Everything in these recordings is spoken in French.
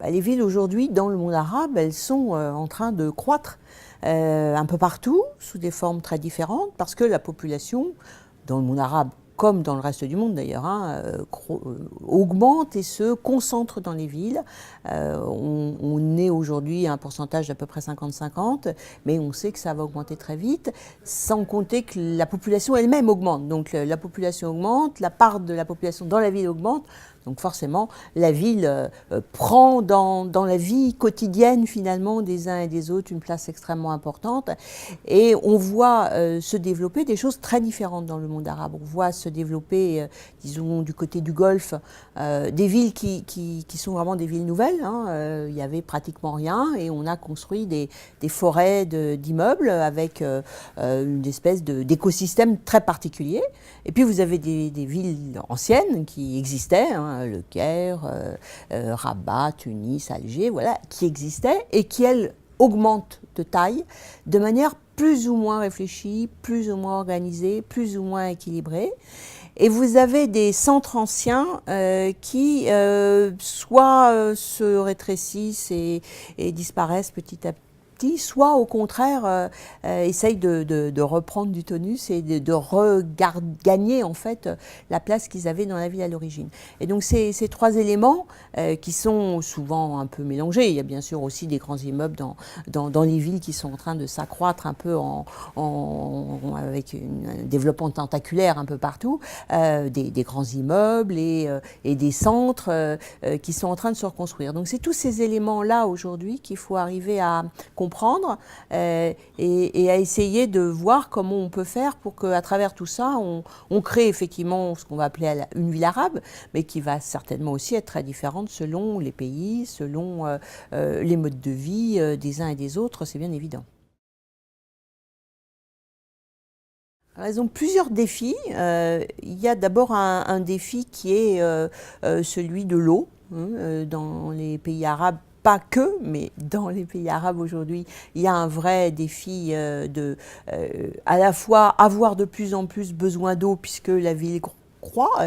Les villes aujourd'hui, dans le monde arabe, elles sont en train de croître un peu partout, sous des formes très différentes, parce que la population, dans le monde arabe, comme dans le reste du monde d'ailleurs, augmente et se concentre dans les villes. On est aujourd'hui à un pourcentage d'à peu près 50-50, mais on sait que ça va augmenter très vite, sans compter que la population elle-même augmente. Donc la population augmente, la part de la population dans la ville augmente, donc forcément la ville prend dans la vie quotidienne finalement des uns et des autres une place extrêmement importante. Et on voit se développer des choses très différentes dans le monde arabe. On voit se développer, disons, du côté du Golfe, des villes qui sont vraiment des villes nouvelles. Il n'y avait pratiquement rien et on a construit des forêts d'immeubles avec une espèce d'écosystème très particulier. Et puis vous avez des villes anciennes qui existaient, Le Caire, Rabat, Tunis, Alger, voilà, qui existaient et qui, elles, augmentent de taille de manière plus ou moins réfléchie, plus ou moins organisée, plus ou moins équilibrée. Et vous avez des centres anciens qui soit se rétrécissent et disparaissent petit à petit, soit au contraire essayent de reprendre du tonus et de regagner en fait la place qu'ils avaient dans la ville à l'origine. Et donc ces trois éléments qui sont souvent un peu mélangés, il y a bien sûr aussi des grands immeubles dans les villes qui sont en train de s'accroître un peu avec un développement tentaculaire un peu partout, des grands immeubles et des centres qui sont en train de se reconstruire. Donc c'est tous ces éléments-là aujourd'hui qu'il faut arriver à comprendre et à essayer de voir comment on peut faire pour qu'à travers tout ça, on crée effectivement ce qu'on va appeler une ville arabe, mais qui va certainement aussi être très différente selon les pays, selon les modes de vie des uns et des autres, c'est bien évident. Alors, ils ont plusieurs défis. Il y a d'abord un défi qui est celui de l'eau. Dans les pays arabes, pas que, mais dans les pays arabes aujourd'hui, il y a un vrai défi à la fois avoir de plus en plus besoin d'eau puisque la ville croît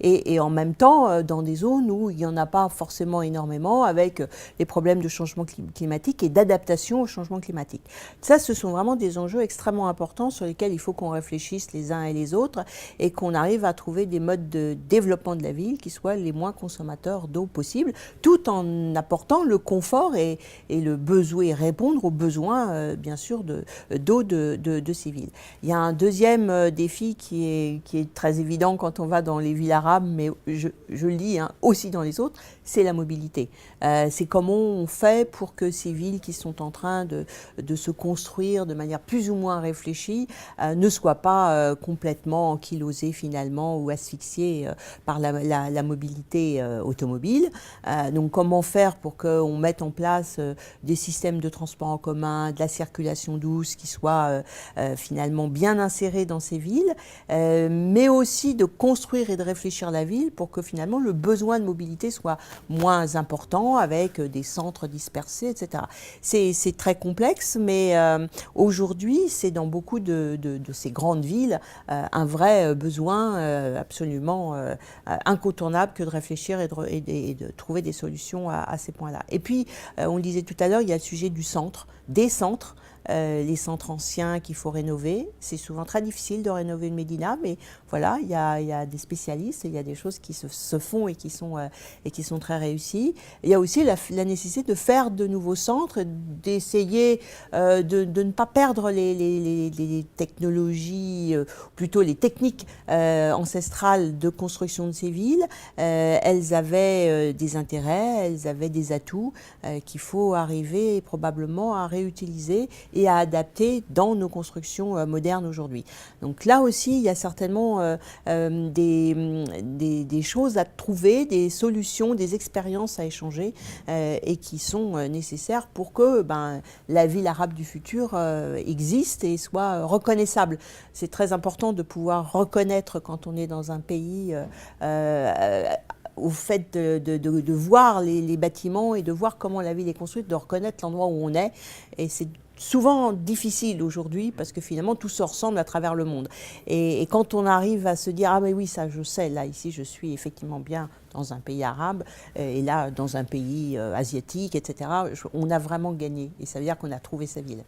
et en même temps dans des zones où il n'y en a pas forcément énormément avec les problèmes de changement climatique et d'adaptation au changement climatique. Ça, ce sont vraiment des enjeux extrêmement importants sur lesquels il faut qu'on réfléchisse les uns et les autres et qu'on arrive à trouver des modes de développement de la ville qui soient les moins consommateurs d'eau possible, tout en apportant le confort et le besoin, répondre aux besoins bien sûr d'eau de ces villes. Il y a un deuxième défi qui est très évident quand on va dans les villes arabes, mais je le lis aussi dans les autres, c'est la mobilité. C'est comment on fait pour que ces villes qui sont en train de se construire de manière plus ou moins réfléchie ne soient pas complètement ankylosées finalement ou asphyxiées par la mobilité automobile. Donc comment faire pour qu'on mette en place des systèmes de transport en commun, de la circulation douce qui soient finalement bien insérés dans ces villes, mais aussi de construire et de réfléchir la ville pour que finalement le besoin de mobilité soit moins important avec des centres dispersés, etc. C'est très complexe, mais aujourd'hui, c'est dans beaucoup de ces grandes villes un vrai besoin absolument incontournable que de réfléchir et de trouver des solutions à ces points-là. Et puis, on le disait tout à l'heure, il y a le sujet du centre, des centres. Les centres anciens qu'il faut rénover. C'est souvent très difficile de rénover une médina, mais voilà, il y a des spécialistes, il y a des choses qui se font et qui sont très réussies. Il y a aussi la nécessité de faire de nouveaux centres, d'essayer de ne pas perdre les technologies, plutôt les techniques ancestrales de construction de ces villes. Elles avaient des intérêts, elles avaient des atouts qu'il faut arriver probablement à réutiliser et à adapter dans nos constructions modernes aujourd'hui. Donc là aussi, il y a certainement des choses à trouver, des solutions, des expériences à échanger et qui sont nécessaires pour que la ville arabe du futur existe et soit reconnaissable. C'est très important de pouvoir reconnaître quand on est dans un pays au fait de voir les bâtiments et de voir comment la ville est construite, de reconnaître l'endroit où on est. Et c'est souvent difficile aujourd'hui parce que finalement tout se ressemble à travers le monde. Et quand on arrive à se dire ah mais oui ça je sais, là ici je suis effectivement bien dans un pays arabe et là dans un pays asiatique, etc., on a vraiment gagné et ça veut dire qu'on a trouvé sa ville.